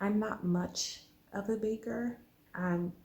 I'm not much of a baker,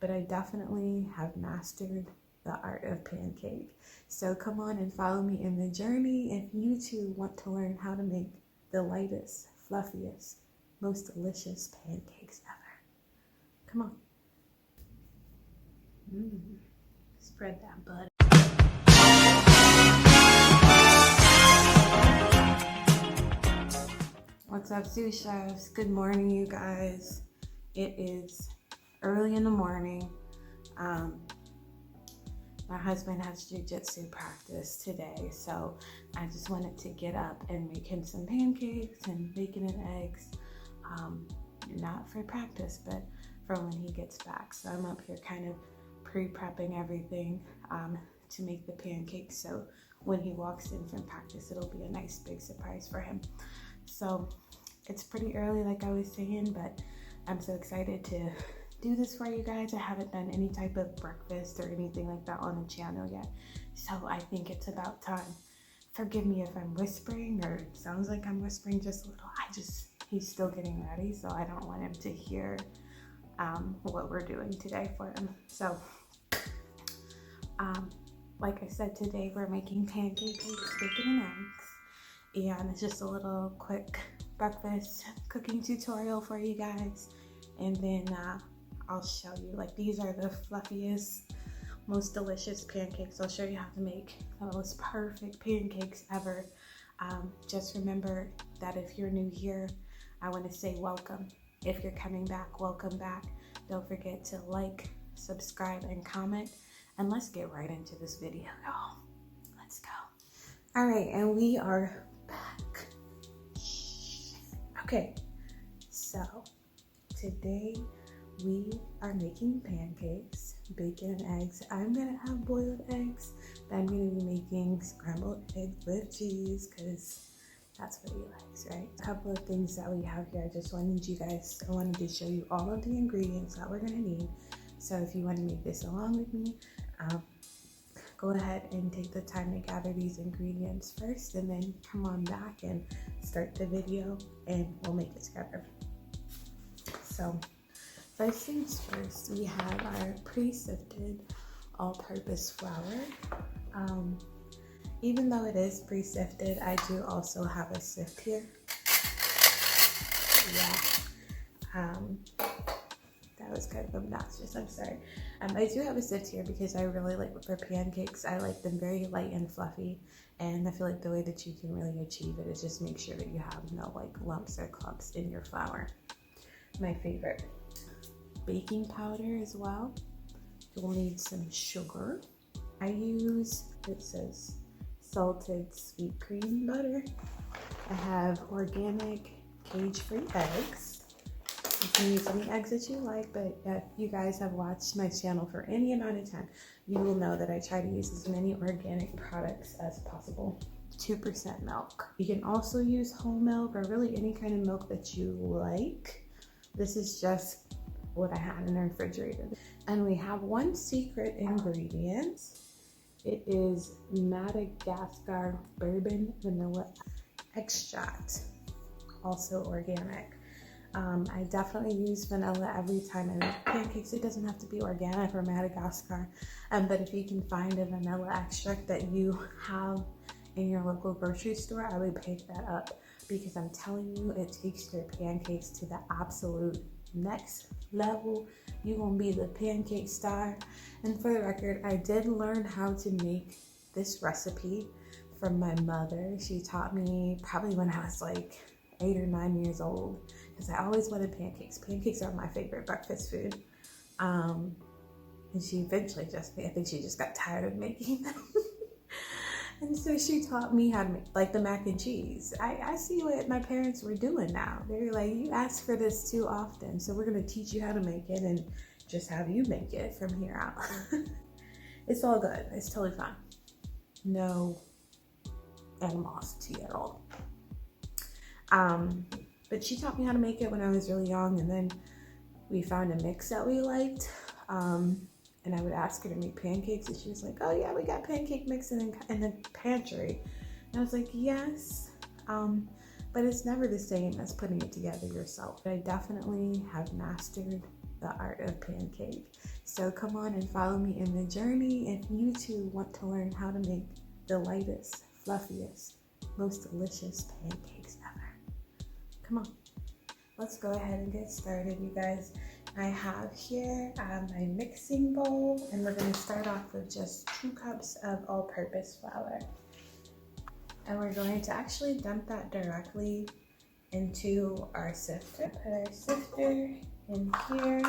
but I definitely have mastered the art of pancake. So come on and follow me in the journey if you too want to learn how to make the lightest, fluffiest, most delicious pancakes ever. Come on. Spread that butter. What's up, sous chefs? Good morning, you guys. It is early in the morning. My husband has jiu-jitsu practice today, so I just wanted to get up and make him some pancakes and bacon and eggs. Not for practice, but for when he gets back. So I'm up here kind of pre-prepping everything to make the pancakes, so when he walks in from practice, it'll be a nice big surprise for him. So it's pretty early, like I was saying, but I'm so excited to do this for you guys. I haven't done any type of breakfast or anything like that on the channel yet, so I think it's about time. Forgive me if I'm whispering or it sounds like I'm whispering just a little. He's still getting ready, so I don't want him to hear what we're doing today for him. So like I said, today we're making pancakes, bacon and eggs, and it's just a little quick breakfast cooking tutorial for you guys. And then I'll show you, like, these are the fluffiest, most delicious pancakes. I'll show you how to make the most perfect pancakes ever. Just remember that if you're new here, I want to say welcome. If you're coming back, welcome back. Don't forget to like, subscribe, and comment. And let's get right into this video, y'all. Let's go. All right, and we are back. Okay, so today we are making pancakes, bacon and eggs. I'm gonna have boiled eggs, but I'm gonna be making scrambled eggs with cheese because that's what he likes, right? A couple of things that we have here. I wanted to show you all of the ingredients that we're gonna need. So if you want to make this along with me, go ahead and take the time to gather these ingredients first, and then come on back and start the video and we'll make it together. So first things first, we have our pre-sifted all-purpose flour. Even though it is pre-sifted, I do also have a sift here. Yeah. That was kind of obnoxious, I'm sorry. I do have a sift here because I really like, for pancakes, I like them very light and fluffy, and I feel like the way that you can really achieve it is just make sure that you have no like lumps or clumps in your flour. My favorite. Baking powder as well. You'll need some sugar. I use, it says salted sweet cream butter. I have organic cage-free eggs. You can use any eggs that you like, but if you guys have watched my channel for any amount of time, you will know that I try to use as many organic products as possible. 2% milk. You can also use whole milk or really any kind of milk that you like. This is just what I had in the refrigerator. And we have one secret ingredient. It is Madagascar bourbon vanilla extract, also organic. I definitely use vanilla every time I make pancakes. It doesn't have to be organic or Madagascar, but if you can find a vanilla extract that you have in your local grocery store, I would pick that up, because I'm telling you, it takes your pancakes to the absolute next level. You're gonna be the pancake star. And for the record, I did learn how to make this recipe from my mother. She taught me probably when I was like 8 or 9 years old, because I always wanted pancakes. Pancakes are my favorite breakfast food. And she eventually I think she just got tired of making them. And so she taught me how to make, like, the mac and cheese. I see what my parents were doing now. They're like, you ask for this too often, so we're gonna teach you how to make it and just have you make it from here out. It's all good, it's totally fine. No animosity at all. But she taught me how to make it when I was really young, and then we found a mix that we liked. And I would ask her to make pancakes, and she was like, oh yeah, we got pancake mix in the pantry. And I was like, yes, but it's never the same as putting it together yourself. I definitely have mastered the art of pancake. So come on and follow me in the journey if you too want to learn how to make the lightest, fluffiest, most delicious pancakes ever. Come on, let's go ahead and get started, you guys. I have here my mixing bowl, and we're going to start off with just 2 cups of all-purpose flour. And we're going to actually dump that directly into our sifter. Put our sifter in here.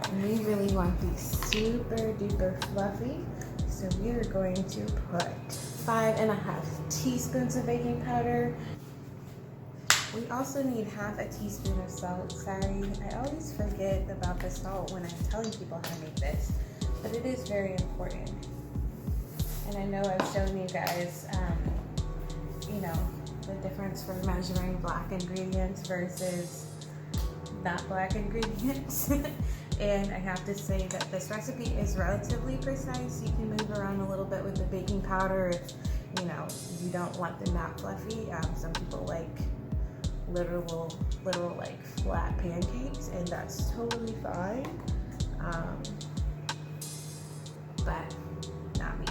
And we really want these super duper fluffy. So we are going to put 5.5 teaspoons of baking powder. We also need half a teaspoon of salt. Sorry, I always forget about the salt when I'm telling people how to make this, but it is very important. And I know I've shown you guys, you know, the difference for measuring black ingredients versus not black ingredients. And I have to say that this recipe is relatively precise. You can move around a little bit with the baking powder if, you know, you don't want them that fluffy. Some people like literal like flat pancakes, and that's totally fine. But not me.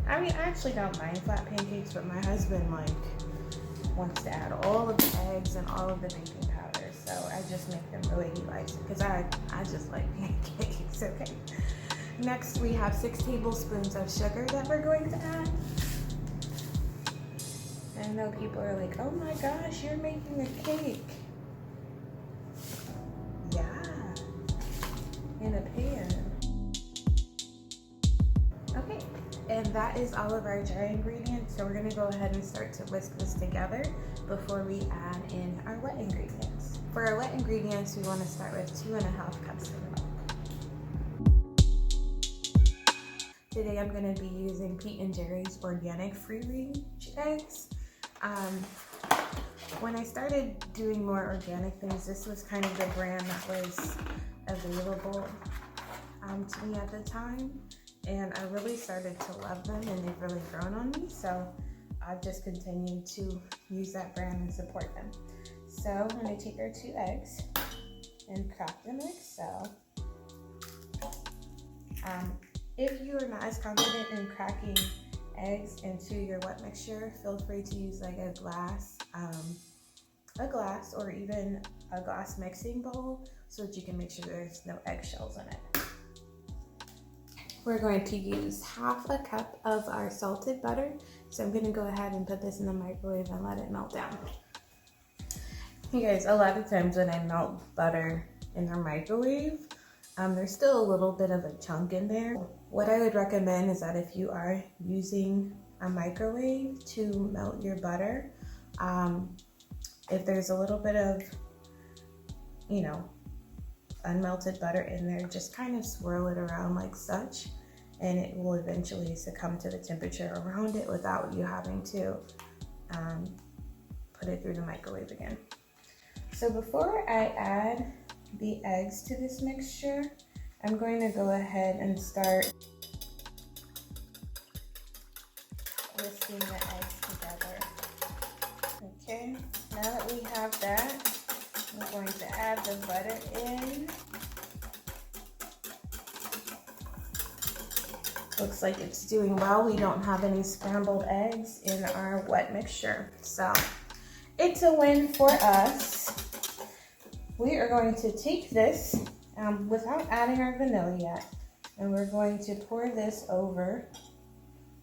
I mean, I actually don't mind flat pancakes, but my husband wants to add all of the eggs and all of the baking powder, so I just make them the way he likes it, because I just like pancakes. Okay. Next, we have 6 tablespoons of sugar that we're going to add. I know people are like, oh my gosh, you're making a cake. Yeah, in a pan. Okay, and that is all of our dry ingredients. So we're gonna go ahead and start to whisk this together before we add in our wet ingredients. For our wet ingredients, we wanna start with 2.5 cups of milk. Today I'm gonna be using Pete & Jerry's organic free-range eggs. When I started doing more organic things, this was kind of the brand that was available to me at the time, and I really started to love them, and they've really grown on me, so I've just continued to use that brand and support them. So I'm going to take our 2 eggs and crack them in Excel. If you are not as confident in cracking eggs into your wet mixture, feel free to use like a glass or even a glass mixing bowl so that you can make sure there's no eggshells in it. We're going to use 1/2 cup of our salted butter. So I'm going to go ahead and put this in the microwave and let it melt down. Hey guys, a lot of times when I melt butter in the microwave, there's still a little bit of a chunk in there. What I would recommend is that if you are using a microwave to melt your butter, if there's a little bit of, you know, unmelted butter in there, just kind of swirl it around like such, and it will eventually succumb to the temperature around it without you having to put it through the microwave again. So before I add the eggs to this mixture, I'm going to go ahead and start whisking the eggs together. Okay, now that we have that, I'm going to add the butter in. Looks like it's doing well. We don't have any scrambled eggs in our wet mixture, so it's a win for us. We are going to take this without adding our vanilla yet, and we're going to pour this over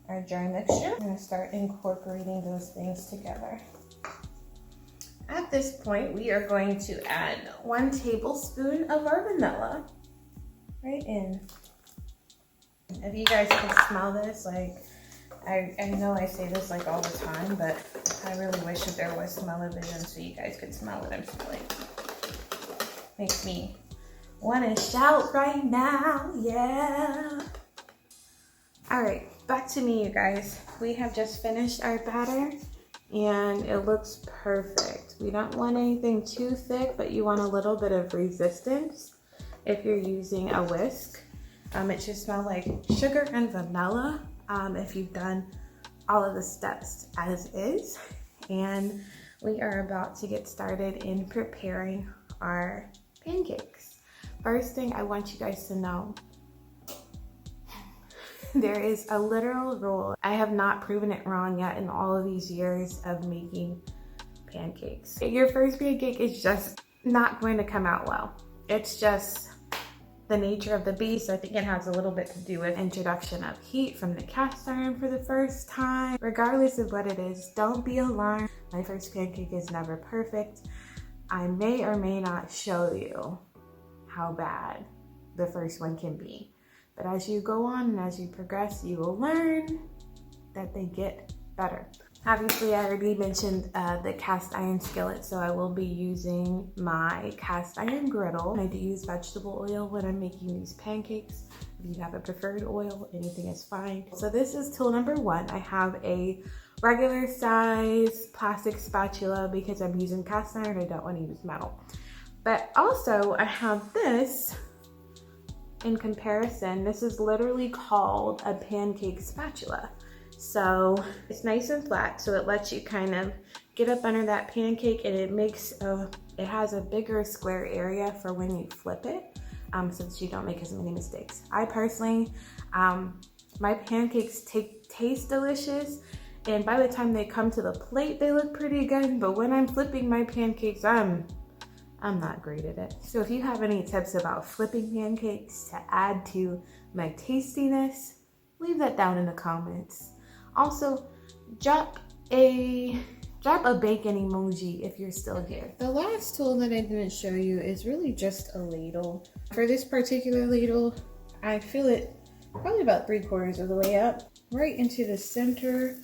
our dry mixture. I'm going to start incorporating those things together. At this point, we are going to add 1 tablespoon of our vanilla right in. If you guys can smell this, like, I know I say this like all the time, but I really wish that there was smell-o-vision so you guys could smell what I'm smelling. Makes me want to shout right now, yeah. All right, back to me, you guys. We have just finished our batter, and it looks perfect. We don't want anything too thick, but you want a little bit of resistance if you're using a whisk. It should smell like sugar and vanilla. if you've done all of the steps as is. And we are about to get started in preparing our pancakes. First thing I want you guys to know, there is a literal rule. I have not proven it wrong yet in all of these years of making pancakes. Your first pancake is just not going to come out well. It's just the nature of the beast. I think it has a little bit to do with introduction of heat from the cast iron for the first time. Regardless of what it is, don't be alarmed. My first pancake is never perfect. I may or may not show you how bad the first one can be. But as you go on and as you progress, you will learn that they get better. Obviously, I already mentioned the cast iron skillet, so I will be using my cast iron griddle. I do use vegetable oil when I'm making these pancakes. If you have a preferred oil, anything is fine. So this is tool number 1. I have a regular size plastic spatula because I'm using cast iron. I don't want to use metal. But also I have this in comparison. This is literally called a pancake spatula. So it's nice and flat, so it lets you kind of get up under that pancake, and it has a bigger square area for when you flip it, so that you don't make as many mistakes. I personally, my pancakes taste delicious, and by the time they come to the plate, they look pretty good, but when I'm flipping my pancakes, I'm not great at it. So if you have any tips about flipping pancakes to add to my tastiness, leave that down in the comments. Also, drop a bacon emoji if you're still here. The last tool that I didn't show you is really just a ladle. For this particular ladle, I fill it probably about 3/4 of the way up, right into the center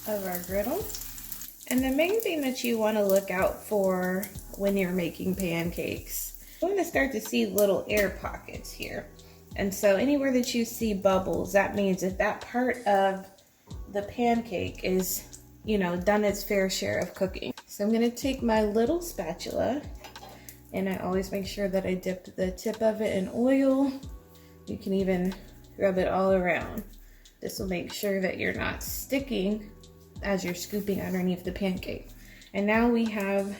of our griddle. And the main thing that you want to look out for when you're making pancakes, you're going to start to see little air pockets here. And so anywhere that you see bubbles, that means that that part of the pancake is, done its fair share of cooking. So I'm going to take my little spatula, and I always make sure that I dip the tip of it in oil. You can even rub it all around. This will make sure that you're not sticking as you're scooping underneath the pancake. And now we have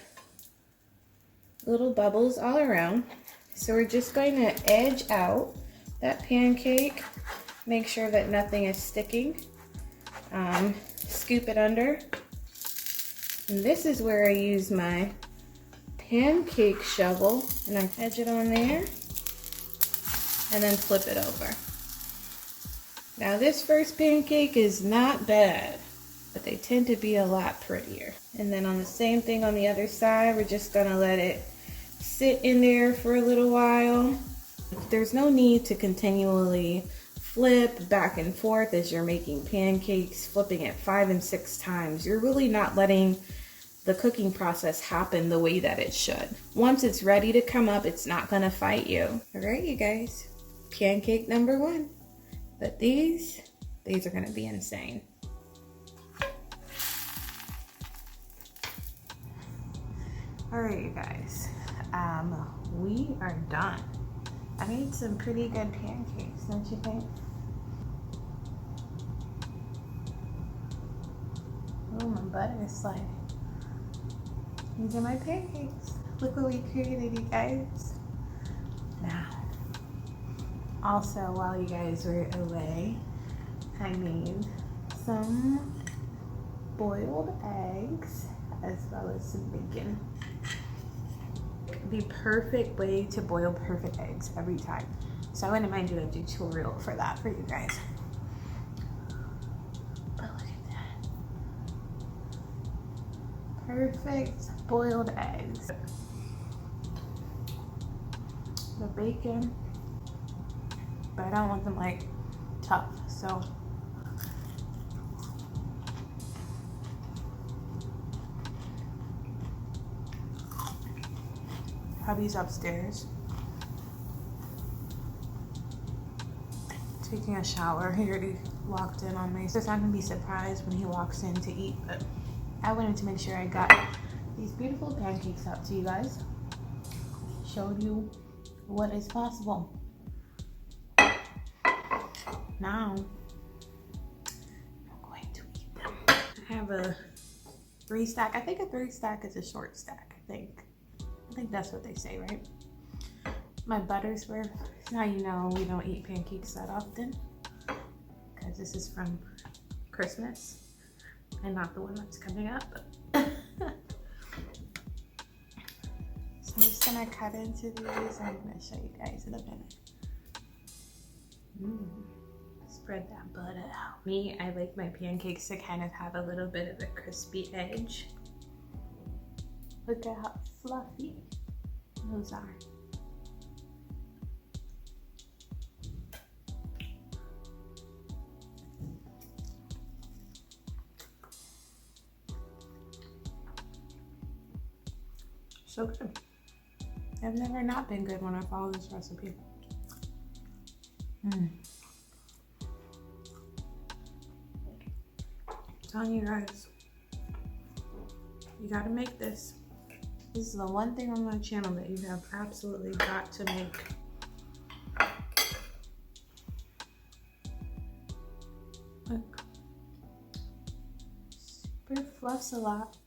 little bubbles all around. So we're just going to edge out that pancake, make sure that nothing is sticking, scoop it under. And this is where I use my pancake shovel, and I edge it on there and then flip it over. Now this first pancake is not bad, but they tend to be a lot prettier. And then on the same thing on the other side, we're just gonna let it sit in there for a little while. There's no need to continually flip back and forth as you're making pancakes, flipping it 5 and 6 times. You're really not letting the cooking process happen the way that it should. Once it's ready to come up, it's not gonna fight you. All right, you guys, pancake number 1. But these are gonna be insane. All right, you guys, we are done. I made some pretty good pancakes, don't you think? Oh, my butter is sliding. These are my pancakes. Look what we created, you guys. Now, also while you guys were away, I made some boiled eggs as well as some bacon. The perfect way to boil perfect eggs every time. So I wouldn't mind doing a tutorial for that for you guys. But look at that. Perfect boiled eggs. The bacon, but I don't want them like tough, so hubby's upstairs taking a shower. He already walked in on me, so I'm gonna be surprised when he walks in to eat, but I wanted to make sure I got these beautiful pancakes out to you guys. showed you what is possible. Now, I'm going to eat them. I have a 3-stack. I think a 3-stack is a short stack, I think that's what they say, right? My Buttersworth. Now you know we don't eat pancakes that often because this is from Christmas and not the one that's coming up. So I'm just gonna cut into these. I'm gonna show you guys in a minute. Spread that butter out. Me, I like my pancakes to kind of have a little bit of a crispy edge. Look at how fluffy those are. So good. I've never not been good when I follow this recipe. Telling you guys, you gotta make this. This is the one thing on my channel that you have absolutely got to make. Look. Super fluffs a lot.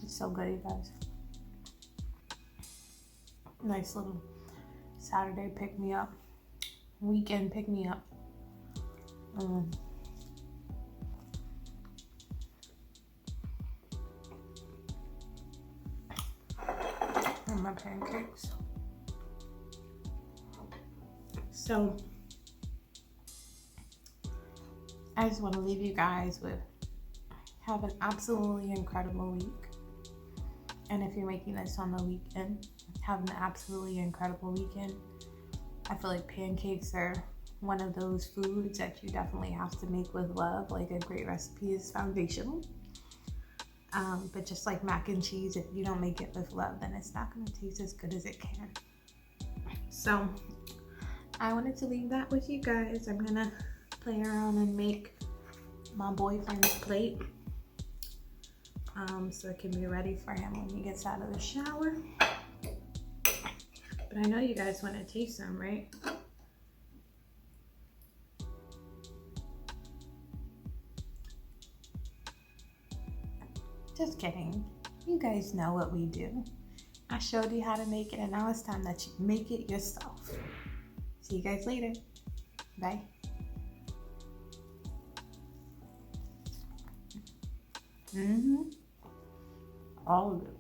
It's so good, you guys. Nice little Saturday pick me up, weekend pick me up. And my pancakes. So I just want to leave you guys with have an absolutely incredible week. And if you're making this on the weekend, have an absolutely incredible weekend. I feel like pancakes are one of those foods that you definitely have to make with love. Like a great recipe is foundational. But just like mac and cheese, if you don't make it with love, then it's not going to taste as good as it can. So I wanted to leave that with you guys. I'm going to play around and make my boyfriend's plate. So it can be ready for him when he gets out of the shower. But I know you guys want to taste some, right? Just kidding. You guys know what we do. I showed you how to make it, and now it's time that you make it yourself. See you guys later. Bye. All of it.